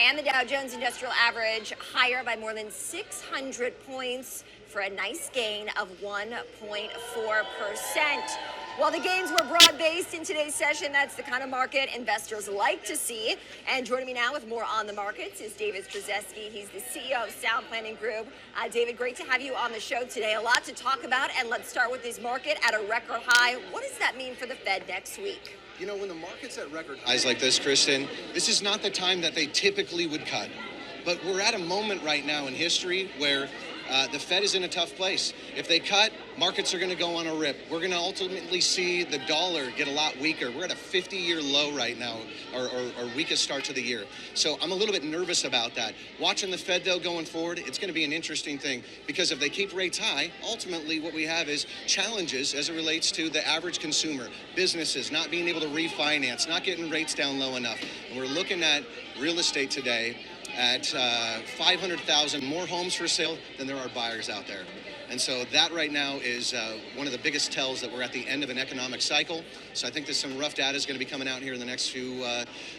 And the Dow Jones Industrial Average higher by more than 600 points for a nice gain of 1.4%. While the gains were broad-based in today's session, that's the kind of market investors like to see. And joining me now with more on the markets is David Stryzewski. He's the CEO of Sound Planning Group. David, great to have you on the show today. A lot to talk about, and let's start with this market at a record high. What does that mean for the Fed next week? You know, when the market's at record highs like this, Kristen, this is not the time that they typically would cut. But we're at a moment right now in history where the Fed is in a tough place. If they cut, markets are going to go on a rip. We're going to ultimately see the dollar get a lot weaker. We're at a 50-year low right now, or weakest start to the year. So I'm a little bit nervous about that. Watching the Fed, though, going forward, it's going to be an interesting thing because if they keep rates high, ultimately what we have is challenges as it relates to the average consumer, businesses not being able to refinance, not getting rates down low enough. And we're looking at real estate today at 500,000 more homes for sale than there are buyers out there. And so that right now is one of the biggest tells that we're at the end of an economic cycle. So I think there's some rough data is going to be coming out here in the next few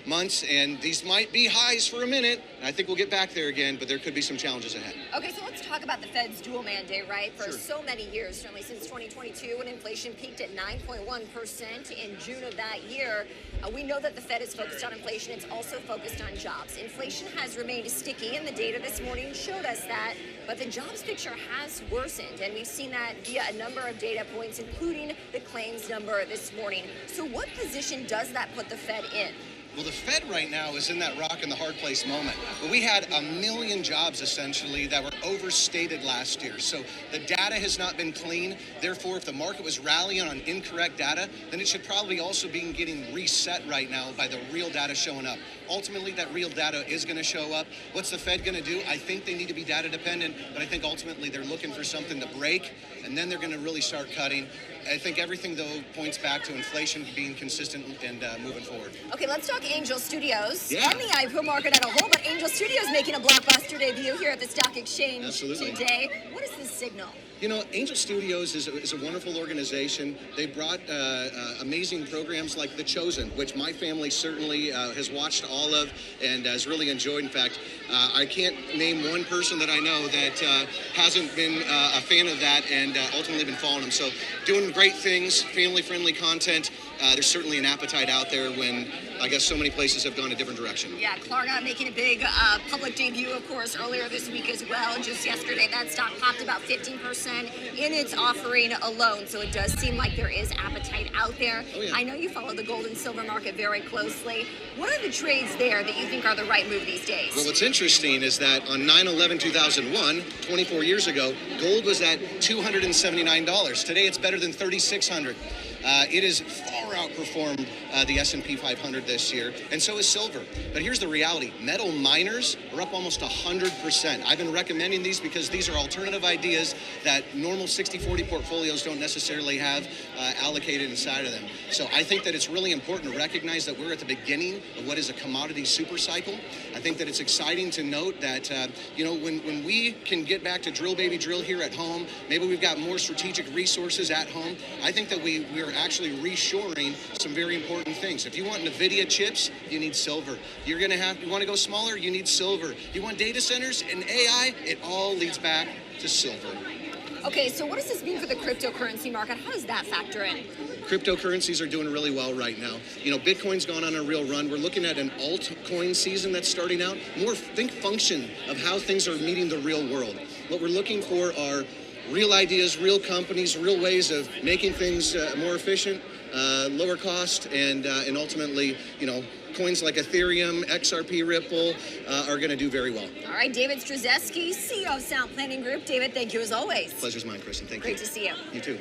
months. And these might be highs for a minute. I think we'll get back there again, but there could be some challenges ahead. Okay, so let's talk about the Fed's dual mandate, right? For Sure. so many years, certainly since 2022, when inflation peaked at 9.1% in June of that year. We know that the Fed is focused on inflation. It's also focused on jobs. Inflation has remained sticky, and the data this morning showed us that. But the jobs picture has worsened, and we've seen that via a number of data points, including the claims number this morning. So what position does that put the Fed in? Well, the Fed right now is in that rock and the hard place moment. But we had 1 million jobs essentially that were overstated last year. So the data has not been clean. Therefore, if the market was rallying on incorrect data, then it should probably also be getting reset right now by the real data showing up. Ultimately, that real data is going to show up. What's the Fed going to do? I think they need to be data dependent, but I think ultimately they're looking for something to break, and then they're going to really start cutting. I think everything, though, points back to inflation being consistent and moving forward. Okay, let's talk Angel Studios Yeah. and the IPO market as a whole, but Angel Studios making a blockbuster debut here at the stock exchange Absolutely. today. What is this signal? You know, Angel Studios is a wonderful organization. They brought amazing programs like The Chosen, which my family certainly has watched all of and has really enjoyed. In fact, I can't name one person that I know that hasn't been a fan of that and ultimately been following them. So doing great things, family-friendly content. There's certainly an appetite out there when I guess so many places have gone a different direction. Yeah, Klarna making a big public debut, of course, earlier this week as well. Just yesterday, that stock popped about 15% in its offering alone. So it does seem like there is appetite out there. Oh, yeah. I know you follow the gold and silver market very closely. What are the trades there that you think are the right move these days? Well, what's interesting is that on 9/11/2001, 24 years ago, gold was at $279. Today, it's better than $3,600. It has far outperformed the S&P 500 this year, and so is silver. But here's the reality. Metal miners are up almost 100%. I've been recommending these because these are alternative ideas that normal 60-40 portfolios don't necessarily have allocated inside of them. So I think that it's really important to recognize that we're at the beginning of what is a commodity supercycle. I think that it's exciting to note that, you know, when we can get back to drill, baby, drill here at home, maybe we've got more strategic resources at home. I think that we're actually reshoring some very important things. If you want NVIDIA chips, you need silver. You want to go smaller, you need silver. You want data centers and AI, it all leads back to silver. Okay, so what does this mean for the cryptocurrency market? How does that factor in? Cryptocurrencies are doing really well right now. You know, Bitcoin's gone on a real run. We're looking at an altcoin season that's starting out. More think function of how things are meeting the real world. What we're looking for are real ideas, real companies, real ways of making things more efficient, lower cost, and ultimately, you know, coins like Ethereum, XRP, Ripple are going to do very well. All right, David Stryzewski, CEO of Sound Planning Group. David, thank you as always. Pleasure's mine, Kristen. Thank you. Great to see you. You too.